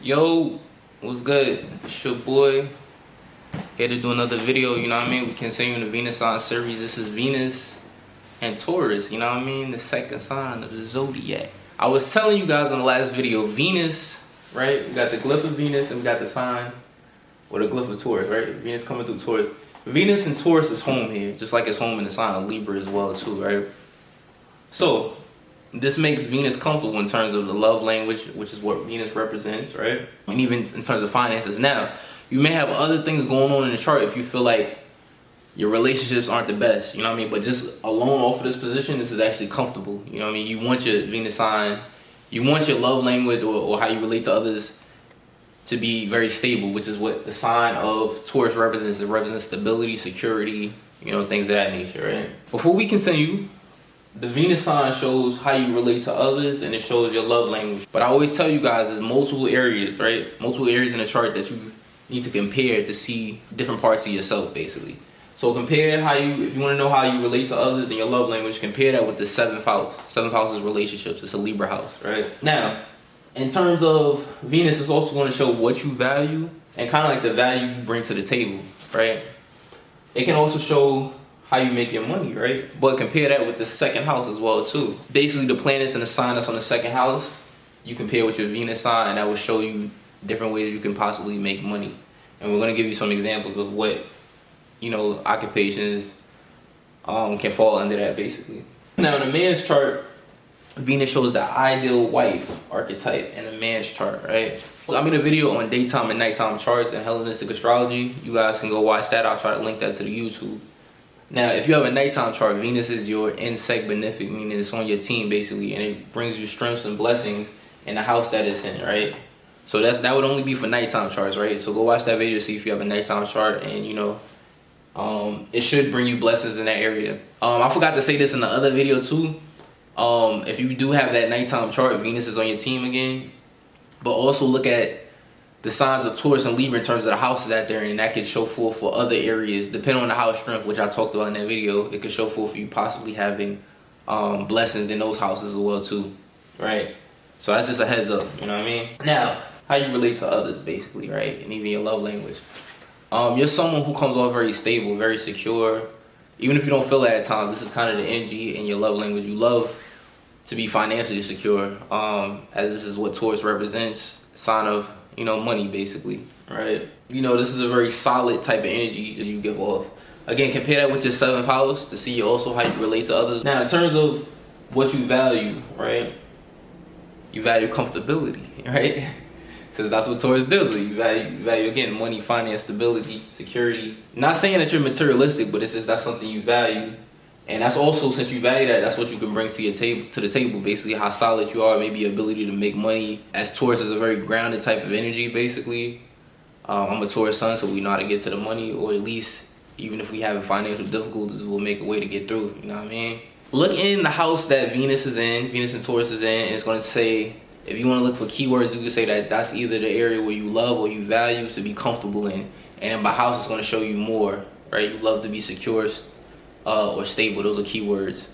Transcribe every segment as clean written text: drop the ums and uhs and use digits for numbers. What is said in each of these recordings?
Yo, what's good? It's your boy. Here to do another video, you know what I mean? We continue the Venus sign series. This is Venus and Taurus, you know what I mean? The second sign of the zodiac. I was telling you guys in the last video, Venus, right? We got the glyph of Venus and we got the sign, or the glyph of Taurus, right? Venus coming through Taurus. Venus and Taurus is home here, just like it's home in the sign of Libra as well too, right? So, this makes Venus comfortable in terms of the love language, which is what Venus represents, right? And even in terms of finances. Now, you may have other things going on in the chart if you feel like your relationships aren't the best, you know what I mean? But just alone off of this position, this is actually comfortable, you know what I mean? You want your Venus sign, you want your love language or how you relate to others to be very stable, which is what the sign of Taurus represents. It represents stability, security, you know, things of that nature, right? Before we continue, the Venus sign shows how you relate to others and it shows your love language. But I always tell you guys there's multiple areas, right? Multiple areas in the chart that you need to compare to see different parts of yourself, basically. So compare how you, if you want to know how you relate to others and your love language, compare that with the 7th house. 7th house is relationships. It's a Libra house, right? Now, in terms of Venus, it's also going to show what you value and kind of like the value you bring to the table, right? It can also show how you make your money, right? But compare that with the 2nd house as well too. Basically, the planets and the sign that's on the 2nd house, you compare with your Venus sign, and that will show you different ways you can possibly make money. And we're gonna give you some examples of what, you know, occupations can fall under that, basically. Now, in a man's chart, Venus shows the ideal wife archetype in a man's chart, right? I made a video on daytime and nighttime charts and Hellenistic astrology. You guys can go watch that. I'll try to link that to the YouTube. Now, if you have a nighttime chart, Venus is your insect benefic, meaning it's on your team, basically, and it brings you strengths and blessings in the house that it's in, right? So that would only be for nighttime charts, right? So go watch that video, see if you have a nighttime chart, and, you know, it should bring you blessings in that area. I forgot to say this in the other video, too. If you do have that nighttime chart, Venus is on your team again, but also look at the signs of Taurus and Libra in terms of the houses out there, and that could show forth for other areas, depending on the house strength, which I talked about in that video. It could show forth for you possibly having blessings in those houses as well too, right? So that's just a heads up, you know what I mean? Now, how you relate to others, basically, right? And even your love language. You're someone who comes off very stable, very secure. Even if you don't feel it at times, this is kind of the energy in your love language. You love to be financially secure, as this is what Taurus represents, sign of, you know, money, basically, right? You know, this is a very solid type of energy that you give off. Again, compare that with your 7th house to see also how you relate to others. Now, in terms of what you value, right? You value comfortability, right? Because that's what Taurus deals with. You value, again, money, finance, stability, security. Not saying that you're materialistic, but it's just that's something you value. And that's also, since you value that, that's what you can bring to your table, to the table, basically how solid you are, maybe your ability to make money. As Taurus is a very grounded type of energy, basically. I'm a Taurus sun, so we know how to get to the money, or at least, even if we have financial difficulties, we'll make a way to get through, you know what I mean? Look in the house that Venus is in, Venus and Taurus is in, and it's going to say, if you want to look for keywords, you can say that that's either the area where you love or you value to be comfortable in. And then by house, it's going to show you more, right? You love to be secure, or stable. Those are keywords.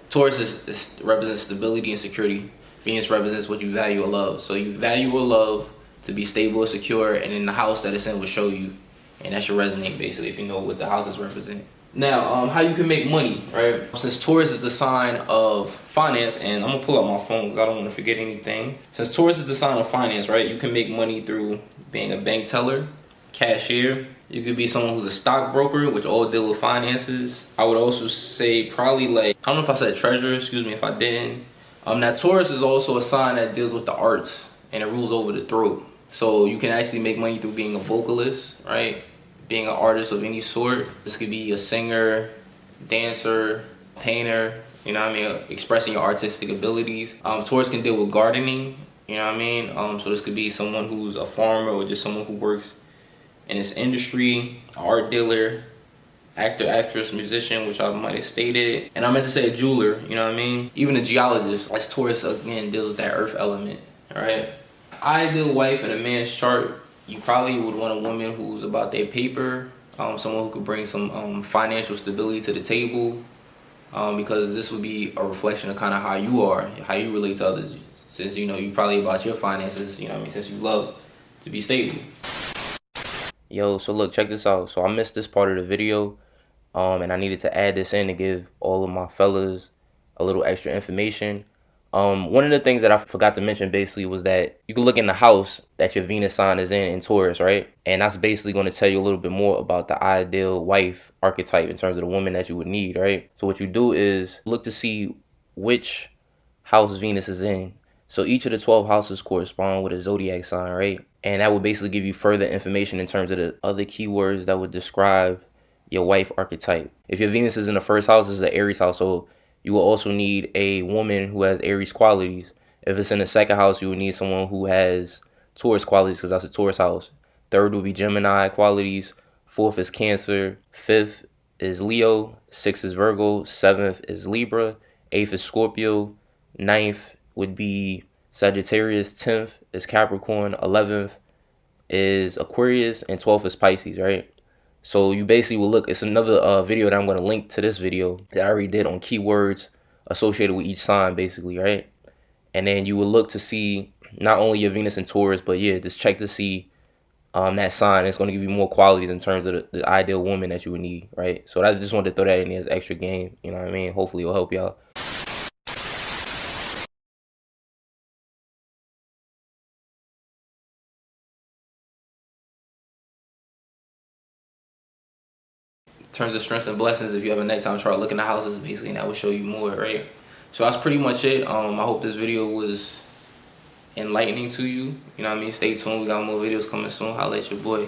Taurus represents stability and security. Venus represents what you value or love. So you value or love to be stable or secure, and then the house that it's in will show you, and that should resonate, basically, if you know what the houses represent. Now, how you can make money, right? Since Taurus is the sign of finance, and I'm gonna pull out my phone because I don't want to forget anything. Since Taurus is the sign of finance, right, you can make money through being a bank teller, cashier. You could be someone who's a stockbroker, which all deal with finances. I would also say probably like, I don't know if I said treasurer, excuse me if I didn't. Now Taurus is also a sign that deals with the arts and it rules over the throat. So you can actually make money through being a vocalist, right? Being an artist of any sort. This could be a singer, dancer, painter, you know what I mean? Expressing your artistic abilities. Taurus can deal with gardening, you know what I mean? So this could be someone who's a farmer or just someone who works in this industry, art dealer, actor, actress, musician, which I might have stated. And I meant to say a jeweler, you know what I mean? Even a geologist, as Taurus, again, deals with that earth element, all right? Ideal wife in a man's chart, you probably would want a woman who's about their paper, someone who could bring some financial stability to the table, because this would be a reflection of kind of how you are, how you relate to others. Since, you know, you probably about your finances, you know what I mean, since you love to be stable. Yo, so look, check this out. So I missed this part of the video, and I needed to add this in to give all of my fellas a little extra information. One of the things that I forgot to mention basically was that you can look in the house that your Venus sign is in Taurus, right? And that's basically going to tell you a little bit more about the ideal wife archetype in terms of the woman that you would need, right? So what you do is look to see which house Venus is in. So each of the 12 houses correspond with a zodiac sign, right? And that would basically give you further information in terms of the other keywords that would describe your wife archetype. If your Venus is in the first house, it's the Aries house, so you will also need a woman who has Aries qualities. If it's in the second house, you would need someone who has Taurus qualities because that's a Taurus house. Third would be Gemini qualities. Fourth is Cancer. Fifth is Leo. Sixth is Virgo. Seventh is Libra. Eighth is Scorpio. Ninth would be Sagittarius. 10th is Capricorn. 11th is Aquarius. And 12th is Pisces, right? So you basically will look, it's another video that I'm going to link to this video that I already did on keywords associated with each sign, basically, right? And then you will look to see not only your Venus and Taurus, but yeah, just check to see that sign. It's going to give you more qualities in terms of the ideal woman that you would need, right? So I just wanted to throw that in there as extra game, you know what I mean? Hopefully it'll help y'all. In terms of strengths and blessings, if you have a nighttime chart, look in the houses basically, and that will show you more, right? So that's pretty much it. I hope this video was enlightening to you. You know what I mean? Stay tuned. We got more videos coming soon. Holla at your boy.